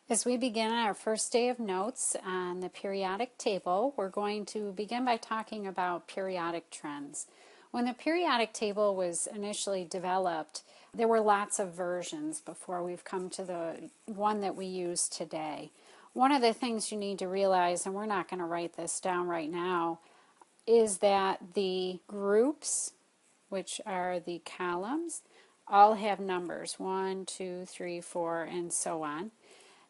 As we begin our first day of notes on the periodic table, we're going to begin by talking about periodic trends. When the periodic table was initially developed, there were lots of versions before we've come to the one that we use today. One of the things you need to realize, and we're not going to write this down right now, is that the groups, which are the columns, all have numbers 1, 2, 3, 4, and so on.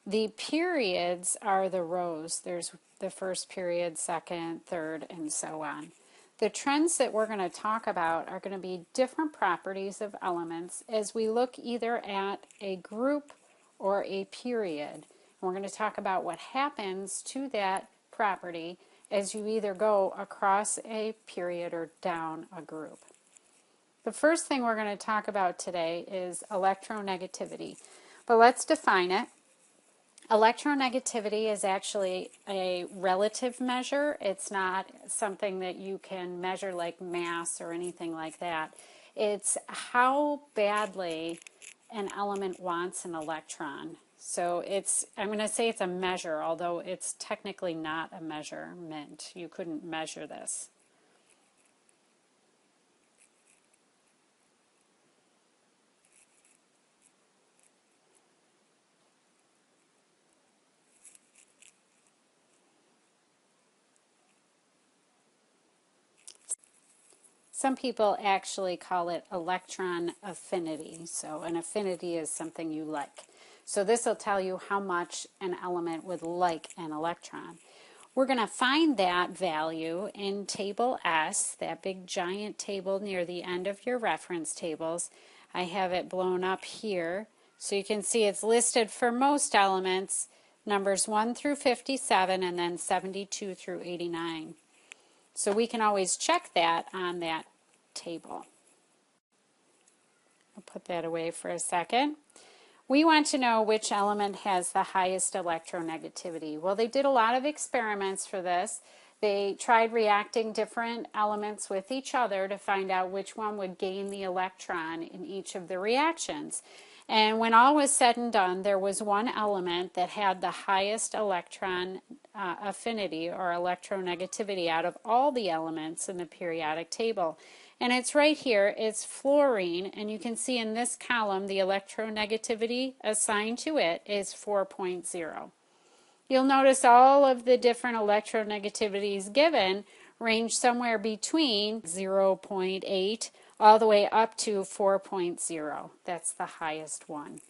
The periods are the rows. There's the first period, second, third, and so on. The trends that we're going to talk about are going to be different properties of elements as we look either at a group or a period. And we're going to talk about what happens to that property as you either go across a period or down a group. The first thing we're going to talk about today is electronegativity. But let's define it. Electronegativity is actually a relative measure. It's not something that you can measure like mass or anything like that. It's how badly an element wants an electron. So I'm going to say it's a measure, although it's technically not a measurement. You couldn't measure this. Some people actually call it electron affinity. So an affinity is something you like. So this will tell you how much an element would like an electron. We're going to find that value in table S, that big giant table near the end of your reference tables. I have it blown up here. So you can see it's listed for most elements, numbers 1 through 57 and then 72 through 89. So we can always check that on that table. I'll put that away for a second. We want to know which element has the highest electronegativity. Well, they did a lot of experiments for this. They tried reacting different elements with each other to find out which one would gain the electron in each of the reactions. And when all was said and done, there was one element that had the highest electron affinity or electronegativity out of all the elements in the periodic table. And it's right here, it's fluorine, and you can see in this column the electronegativity assigned to it is 4.0. You'll notice all of the different electronegativities given range somewhere between 0.8 all the way up to 4.0. That's the highest one.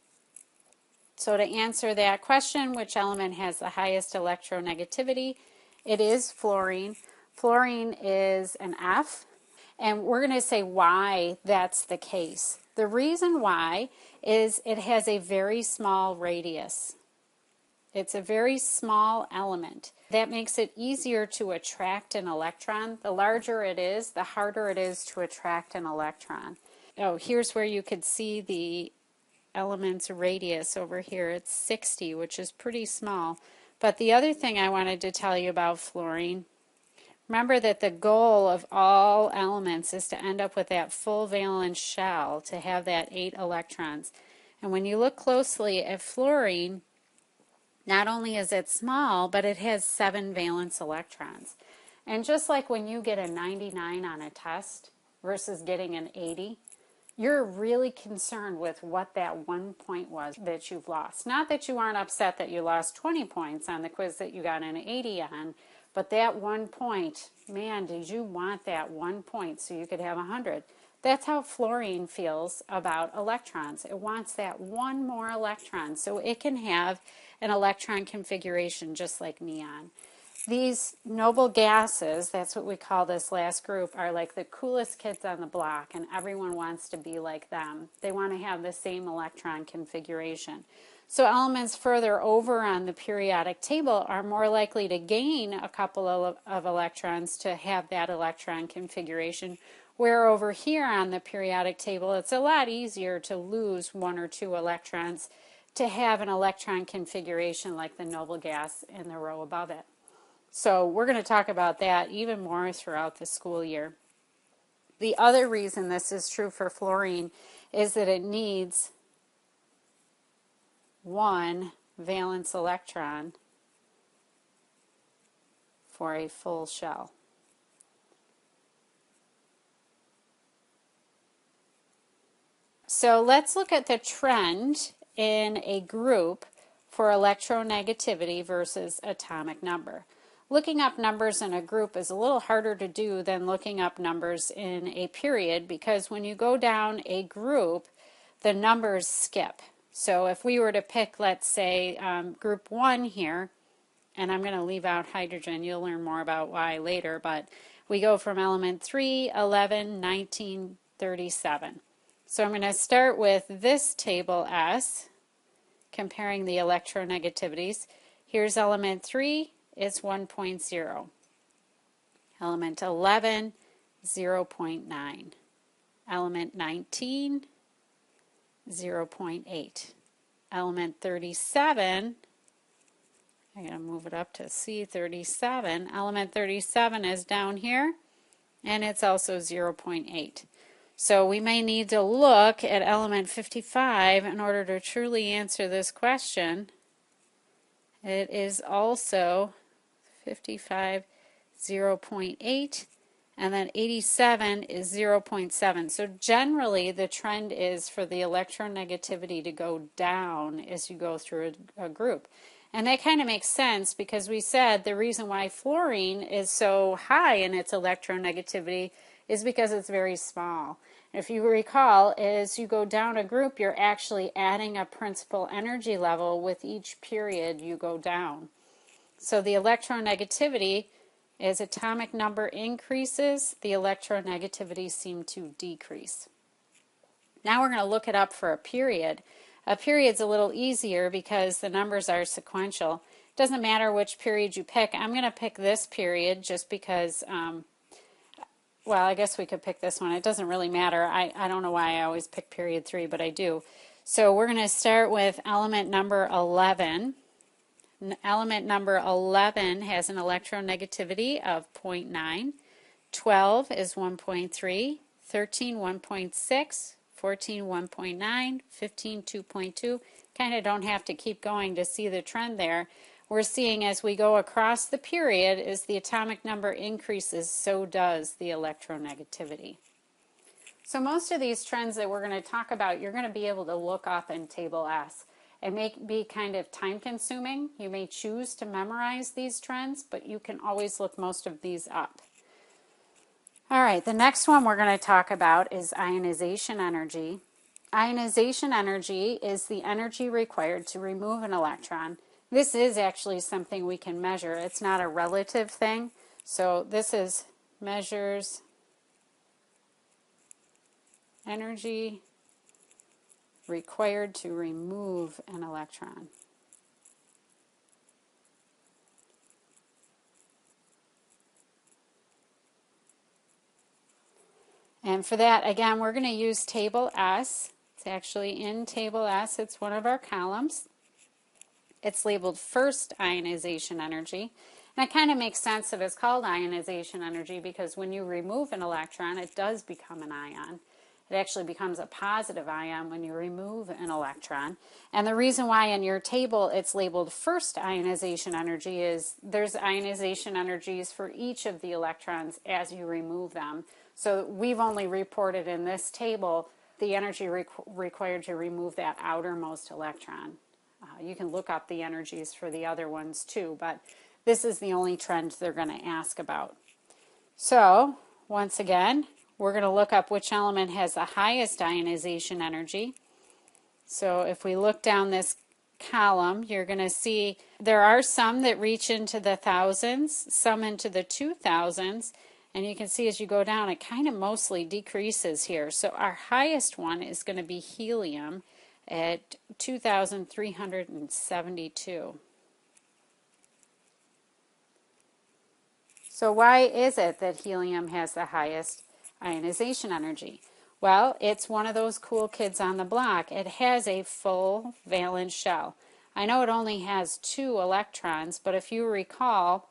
So to answer that question, which element has the highest electronegativity, it is fluorine. Fluorine is an F, and we're going to say why that's the case. The reason why is it has a very small radius. It's a very small element. That makes it easier to attract an electron. The larger it is, the harder it is to attract an electron. Oh, here's where you could see the element's radius over here. It's 60, which is pretty small. But the other thing I wanted to tell you about fluorine, remember that the goal of all elements is to end up with that full valence shell, to have that 8 electrons. And when you look closely at fluorine, not only is it small, but it has 7 valence electrons. And just like when you get a 99 on a test versus getting an 80, you're really concerned with what that 1 point was that you've lost. Not that you aren't upset that you lost 20 points on the quiz that you got an 80 on, but that 1 point, man, did you want that 1 point so you could have 100? That's how fluorine feels about electrons. It wants that one more electron so it can have an electron configuration just like neon. These noble gases, that's what we call this last group, are like the coolest kids on the block, and everyone wants to be like them. They want to have the same electron configuration. So elements further over on the periodic table are more likely to gain a couple of electrons to have that electron configuration, where over here on the periodic table it's a lot easier to lose 1 or 2 electrons to have an electron configuration like the noble gas in the row above it. So we're going to talk about that even more throughout the school year. The other reason this is true for fluorine is that it needs 1 valence electron for a full shell. So let's look at the trend in a group for electronegativity versus atomic number. Looking up numbers in a group is a little harder to do than looking up numbers in a period, because when you go down a group, the numbers skip. So if we were to pick, let's say, group 1 here, and I'm going to leave out hydrogen, you'll learn more about why later, but we go from element 3, 11, 19, 37. So I'm going to start with this table S, comparing the electronegativities. Here's element 3, it's 1.0. Element 11, 0.9. Element 19, 0.8. Element 37, I'm going to move it up to C37. Element 37 is down here, and it's also 0.8. So we may need to look at element 55 in order to truly answer this question. It is also 55, 0.8, and then 87 is 0.7. So generally the trend is for the electronegativity to go down as you go through a group. And that kind of makes sense, because we said the reason why fluorine is so high in its electronegativity is because it's very small. If you recall, as you go down a group, you're actually adding a principal energy level with each period you go down. So the electronegativity, as atomic number increases, the electronegativity seems to decrease. Now we're going to look it up for a period. A period's a little easier because the numbers are sequential. It doesn't matter which period you pick. I'm going to pick this period just because, well, I guess we could pick this one. It doesn't really matter. I don't know why I always pick period 3, but I do. So we're going to start with element number 11. Element number 11 has an electronegativity of 0.9. 12 is 1.3. 13, 1.6. 14, 1.9, 15, 2.2. Kind of don't have to keep going to see the trend there. We're seeing as we go across the period, as the atomic number increases, so does the electronegativity. So most of these trends that we're going to talk about, you're going to be able to look up in Table S. It may be kind of time consuming. You may choose to memorize these trends, but you can always look most of these up. All right, the next one we're going to talk about is ionization energy. Ionization energy is the energy required to remove an electron. This is actually something we can measure. It's not a relative thing. So this is measures energy required to remove an electron. And for that, again, we're going to use Table S. It's actually in Table S. It's one of our columns. It's labeled first ionization energy. And it kind of makes sense that it's called ionization energy, because when you remove an electron, it does become an ion. It actually becomes a positive ion when you remove an electron. And the reason why in your table it's labeled first ionization energy is there's ionization energies for each of the electrons as you remove them. So we've only reported in this table the energy required to remove that outermost electron. You can look up the energies for the other ones too, but this is the only trend they're going to ask about. So once again, we're going to look up which element has the highest ionization energy. So if we look down this column, you're going to see there are some that reach into the thousands, some into the 2000s, and you can see as you go down it kind of mostly decreases here. So our highest one is going to be helium at 2,372. So why is it that helium has the highest ionization energy? Well, it's one of those cool kids on the block. It has a full valence shell. I know it only has 2 electrons, but if you recall,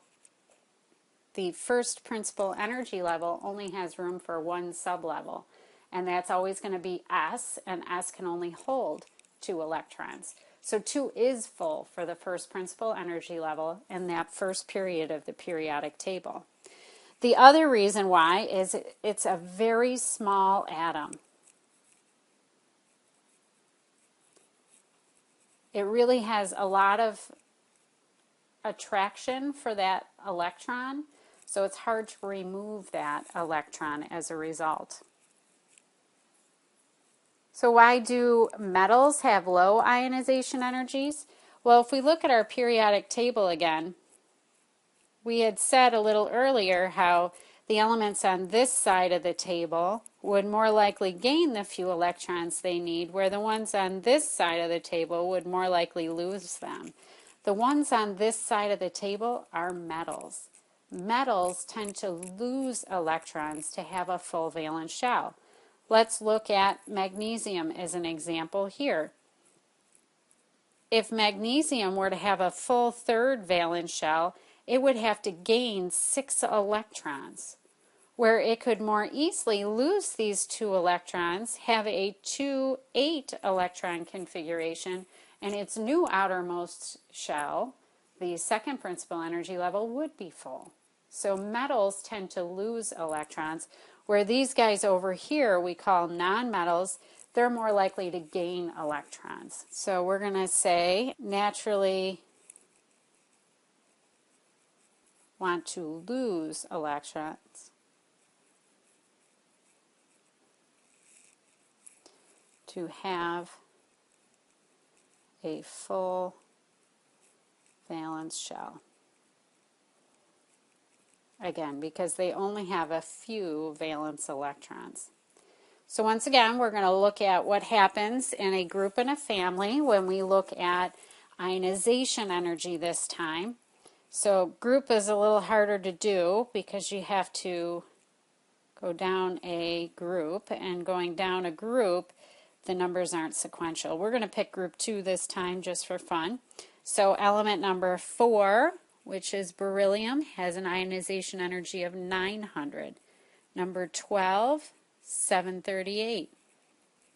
the first principal energy level only has room for 1 sublevel, and that's always going to be S, and S can only hold 2 electrons. So 2 is full for the first principal energy level in that first period of the periodic table. The other reason why is it's a very small atom. It really has a lot of attraction for that electron, so it's hard to remove that electron as a result. So why do metals have low ionization energies? Well, if we look at our periodic table again, we had said a little earlier how the elements on this side of the table would more likely gain the few electrons they need, where the ones on this side of the table would more likely lose them. The ones on this side of the table are metals. Metals tend to lose electrons to have a full valence shell. Let's look at magnesium as an example here. If magnesium were to have a full third valence shell, it would have to gain 6 electrons, where it could more easily lose these 2 electrons, have a 2-8 electron configuration, and its new outermost shell, the second principal energy level, would be full. So metals tend to lose electrons, where these guys over here we call nonmetals, they're more likely to gain electrons. So we're going to say naturally want to lose electrons to have a full valence shell. Again, because they only have a few valence electrons. So once again, we're going to look at what happens in a group and a family when we look at ionization energy this time. So group is a little harder to do because you have to go down a group, and going down a group, the numbers aren't sequential. We're going to pick group 2 this time just for fun. So element number 4, which is beryllium, has an ionization energy of 900. Number 12, 738.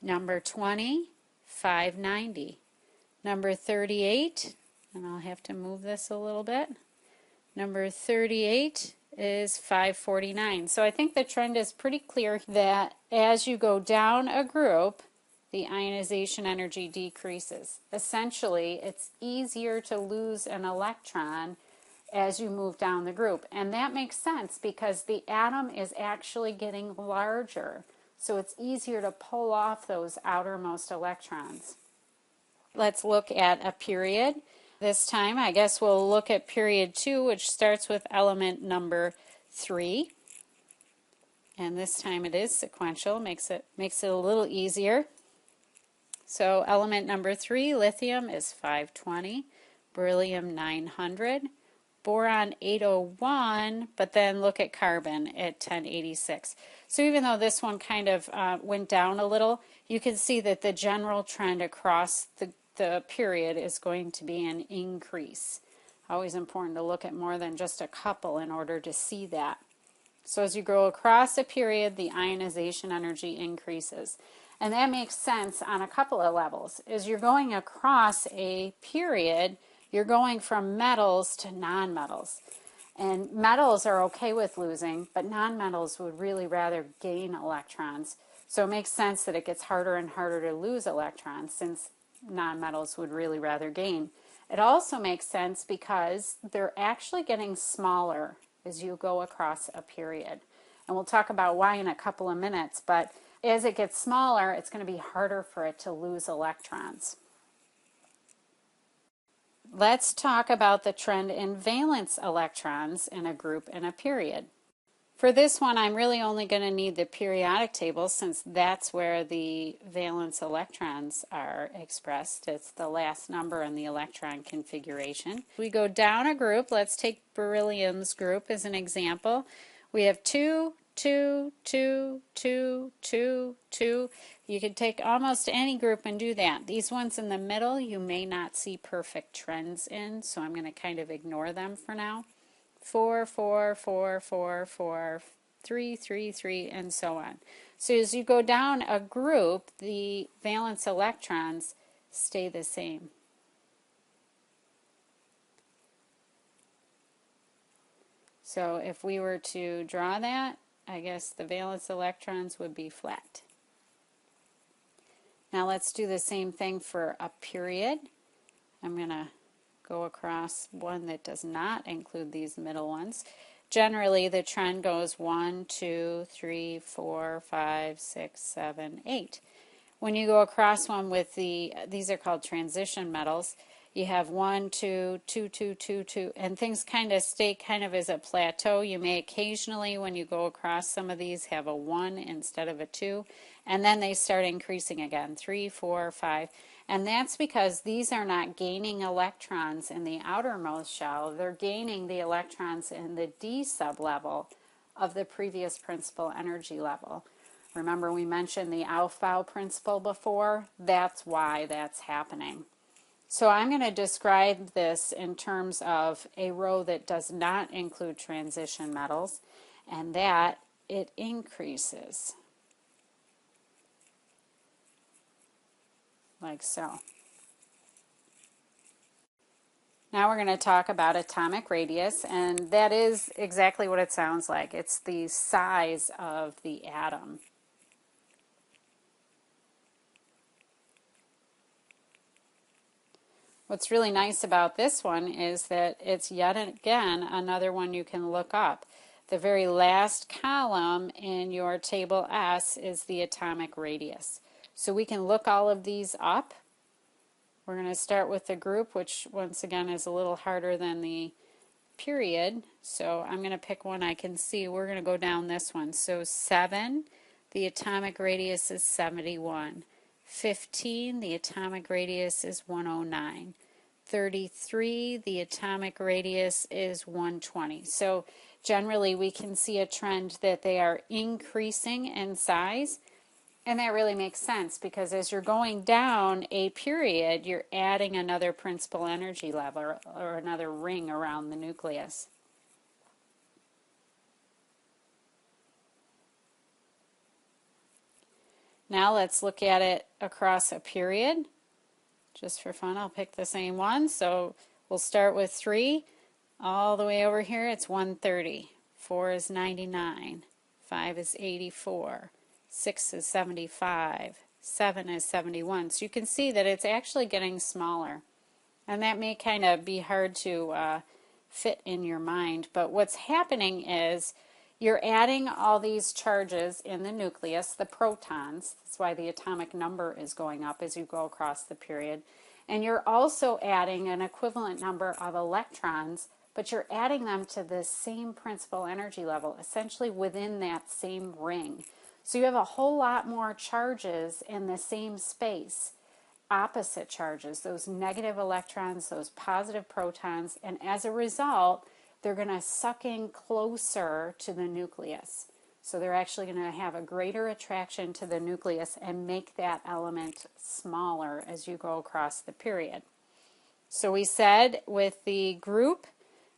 Number 20, 590. Number 38, and I'll have to move this a little bit. Number 38 is 549. So I think the trend is pretty clear that as you go down a group, the ionization energy decreases. Essentially, it's easier to lose an electron as you move down the group. And that makes sense because the atom is actually getting larger. So it's easier to pull off those outermost electrons. Let's look at a period. This time, I guess we'll look at period 2, which starts with element number 3. And this time it is sequential, makes it a little easier. So element number 3, lithium, is 520, beryllium 900, boron 801, but then look at carbon at 1086. So even though this one kind of went down a little, you can see that the general trend across the period is going to be an increase. Always important to look at more than just a couple in order to see that. So as you go across a period, the ionization energy increases. And that makes sense on a couple of levels. As you're going across a period, you're going from metals to nonmetals. And metals are okay with losing, but nonmetals would really rather gain electrons. So it makes sense that it gets harder and harder to lose electrons since nonmetals would really rather gain. It also makes sense because they're actually getting smaller as you go across a period. And we'll talk about why in a couple of minutes, but as it gets smaller, it's going to be harder for it to lose electrons. Let's talk about the trend in valence electrons in a group and a period. For this one, I'm really only going to need the periodic table since that's where the valence electrons are expressed. It's the last number in the electron configuration. We go down a group. Let's take beryllium's group as an example. We have 2, 2, 2, 2, 2, 2. You could take almost any group and do that. These ones in the middle you may not see perfect trends in, so I'm going to kind of ignore them for now. 4, 4, 4, 4, 4, 3, 3, 3, and so on. So as you go down a group, the valence electrons stay the same. So if we were to draw that, I guess the valence electrons would be flat. Now let's do the same thing for a period. I'm going to go across one that does not include these middle ones. Generally, the trend goes 1, 2, 3, 4, 5, 6, 7, 8. When you go across one with these are called transition metals, you have 1, 2, 2, 2, 2, 2, and things kind of stay kind of as a plateau. You may occasionally, when you go across some of these, have a 1 instead of a 2, and then they start increasing again, 3, 4, 5. And that's because these are not gaining electrons in the outermost shell. They're gaining the electrons in the d sublevel of the previous principal energy level. Remember we mentioned the Aufbau principle before? That's why that's happening. So I'm going to describe this in terms of a row that does not include transition metals, and that it increases. Like so. Now we're going to talk about atomic radius, and that is exactly what it sounds like. It's the size of the atom. What's really nice about this one is that it's yet again another one you can look up. The very last column in your table S is the atomic radius. So we can look all of these up. We're going to start with the group, which once again is a little harder than the period. So I'm going to pick one I can see. We're going to go down this one. So 7, the atomic radius is 71. 15, the atomic radius is 109. 33, the atomic radius is 120. So generally we can see a trend that they are increasing in size. And that really makes sense because as you're going down a period, you're adding another principal energy level or another ring around the nucleus. Now let's look at it across a period. Just for fun, I'll pick the same one. So we'll start with 3. All the way over here, it's 130. 4 is 99. 5 is 84. 6 is 75, 7 is 71. So you can see that it's actually getting smaller. And that may kind of be hard to fit in your mind, but what's happening is you're adding all these charges in the nucleus, the protons. That's why the atomic number is going up as you go across the period. And you're also adding an equivalent number of electrons, but you're adding them to the same principal energy level, essentially within that same ring. So you have a whole lot more charges in the same space, opposite charges, those negative electrons, those positive protons, and as a result, they're going to suck in closer to the nucleus. So they're actually going to have a greater attraction to the nucleus and make that element smaller as you go across the period. So we said with the group,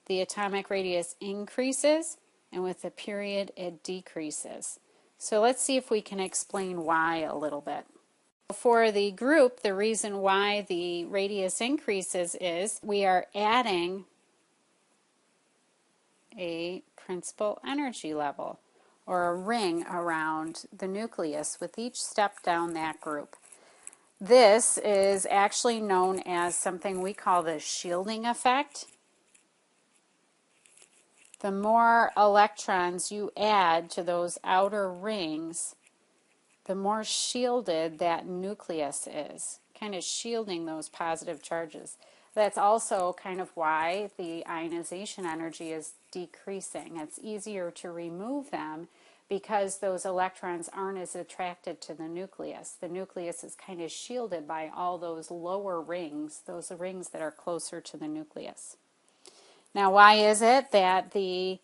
the atomic radius increases, and with the period, it decreases. So let's see if we can explain why a little bit. For the group, the reason why the radius increases is we are adding a principal energy level or a ring around the nucleus with each step down that group. This is actually known as something we call the shielding effect. The more electrons you add to those outer rings, the more shielded that nucleus is, kind of shielding those positive charges. That's also kind of why the ionization energy is decreasing. It's easier to remove them because those electrons aren't as attracted to the nucleus. The nucleus is kind of shielded by all those lower rings, those rings that are closer to the nucleus. Now, why is it that the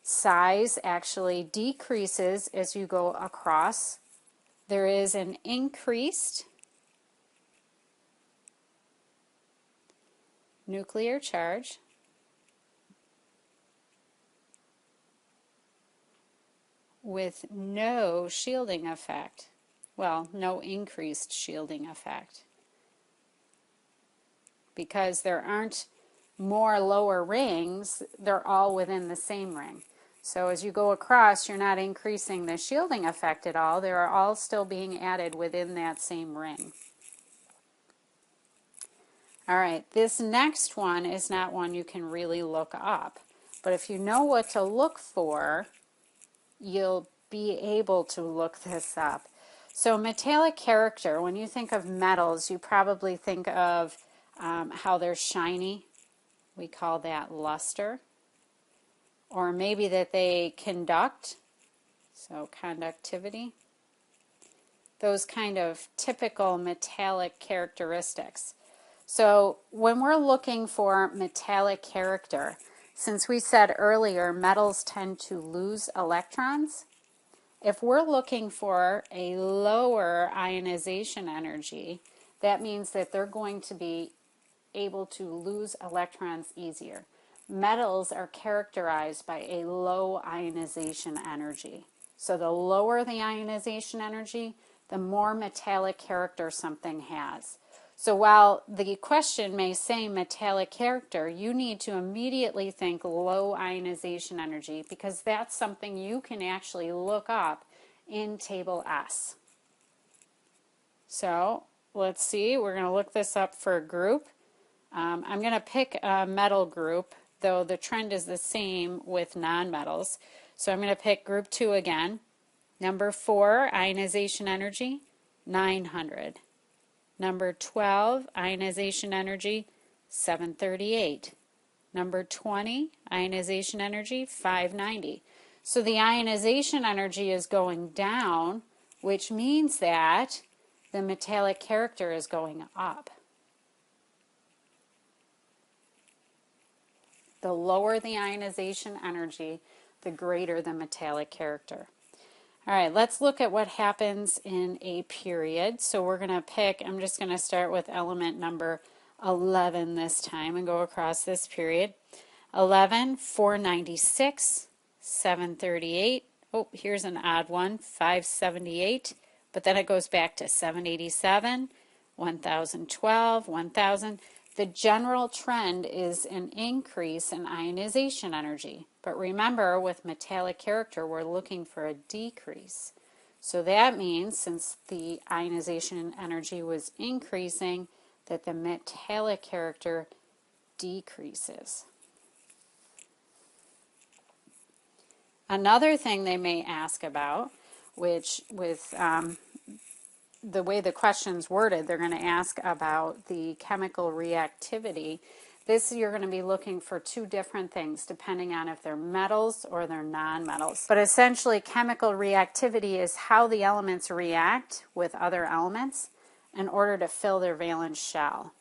size actually decreases as you go across? There is an increased nuclear charge with no shielding effect. Well, no increased shielding effect. Because there aren't more lower rings, they're all within the same ring. So as you go across, you're not increasing the shielding effect at all. They are all still being added within that same ring. All right, this next one is not one you can really look up. But if you know what to look for, you'll be able to look this up. So metallic character, when you think of metals, you probably think of how they're shiny. We call that luster. Or maybe that they conduct, so conductivity. Those kind of typical metallic characteristics. So when we're looking for metallic character, since we said earlier metals tend to lose electrons, if we're looking for a lower ionization energy, that means that they're going to be able to lose electrons easier. Metals are characterized by a low ionization energy. So the lower the ionization energy, the more metallic character something has. So while the question may say metallic character, you need to immediately think low ionization energy because that's something you can actually look up in Table S. So let's see, we're going to look this up for a group. I'm going to pick a metal group, though the trend is the same with nonmetals. So I'm going to pick group 2 again. Number 4, ionization energy, 900. Number 12, ionization energy, 738. Number 20, ionization energy, 590. So the ionization energy is going down, which means that the metallic character is going up. The lower the ionization energy, the greater the metallic character. All right, let's look at what happens in a period. So we're going to pick, I'm just going to start with element number 11 this time and go across this period. 11, 496, 738. Oh, here's an odd one, 578. But then it goes back to 787, 1012, 1000. The general trend is an increase in ionization energy. But remember, with metallic character, we're looking for a decrease. So that means, since the ionization energy was increasing, that the metallic character decreases. Another thing they may ask about, which with the way the question's worded, they're going to ask about the chemical reactivity. This, you're going to be looking for two different things depending on if they're metals or they're nonmetals. But essentially, chemical reactivity is how the elements react with other elements in order to fill their valence shell.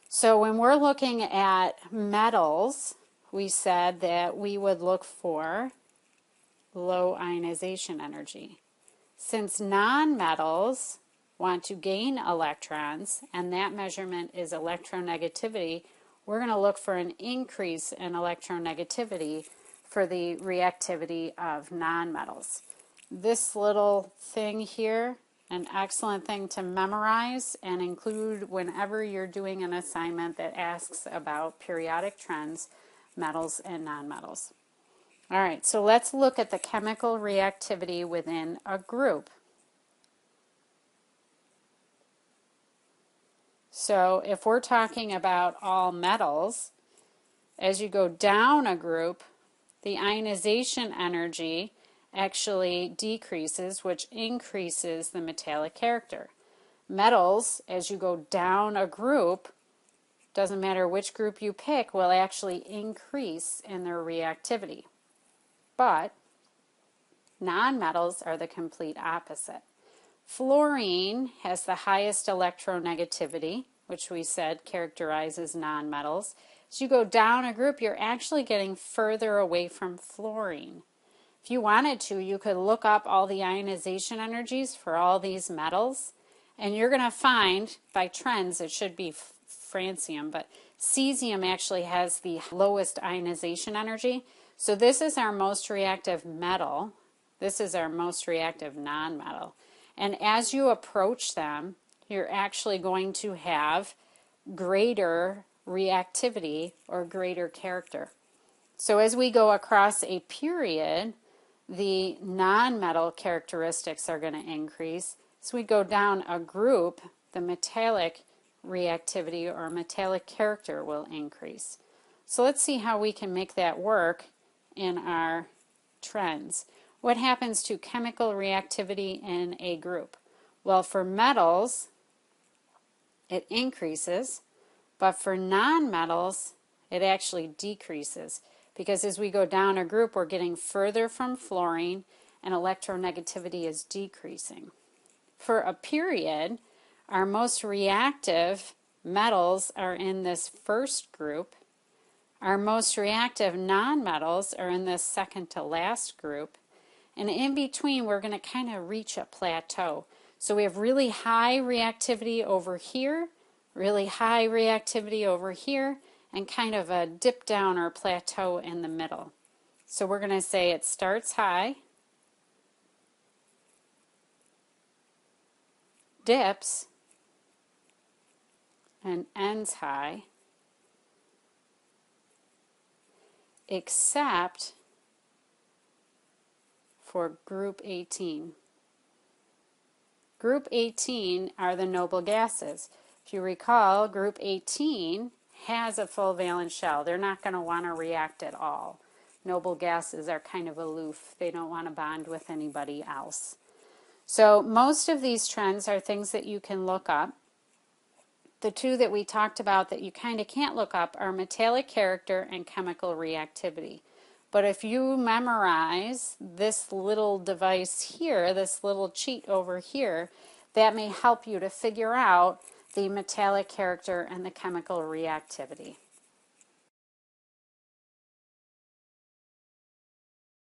So when we're looking at metals, we said that we would look for low ionization energy. Since nonmetals want to gain electrons, and that measurement is electronegativity, we're going to look for an increase in electronegativity for the reactivity of nonmetals. This little thing here, an excellent thing to memorize and include whenever you're doing an assignment that asks about periodic trends, metals and nonmetals. All right, so let's look at the chemical reactivity within a group. So if we're talking about all metals, as you go down a group, the ionization energy actually decreases, which increases the metallic character. Metals, as you go down a group, doesn't matter which group you pick, will actually increase in their reactivity. But nonmetals are the complete opposite. Fluorine has the highest electronegativity, which we said characterizes nonmetals. As you go down a group, you're actually getting further away from fluorine. If you wanted to, you could look up all the ionization energies for all these metals, and you're going to find, by trends, it should be francium, but cesium actually has the lowest ionization energy. So this is our most reactive metal. This is our most reactive nonmetal. And as you approach them, you're actually going to have greater reactivity or greater character. So as we go across a period, the nonmetal characteristics are going to increase. As we go down a group, the metallic reactivity or metallic character will increase. So let's see how we can make that work in our trends. What happens to chemical reactivity in a group? Well, for metals, it increases, but for nonmetals, it actually decreases. Because as we go down a group, we're getting further from fluorine, and electronegativity is decreasing. For a period, our most reactive metals are in this first group. Our most reactive nonmetals are in this second to last group. And in between, we're going to kind of reach a plateau. So we have really high reactivity over here, really high reactivity over here, and kind of a dip down or plateau in the middle. So we're going to say it starts high, dips, and ends high, except for group 18. Group 18 are the noble gases. If you recall, group 18 has a full valence shell. They're not going to want to react at all. Noble gases are kind of aloof. They don't want to bond with anybody else. So most of these trends are things that you can look up. The two that we talked about that you kind of can't look up are metallic character and chemical reactivity. But if you memorize this little device here, this little cheat over here, that may help you to figure out the metallic character and the chemical reactivity.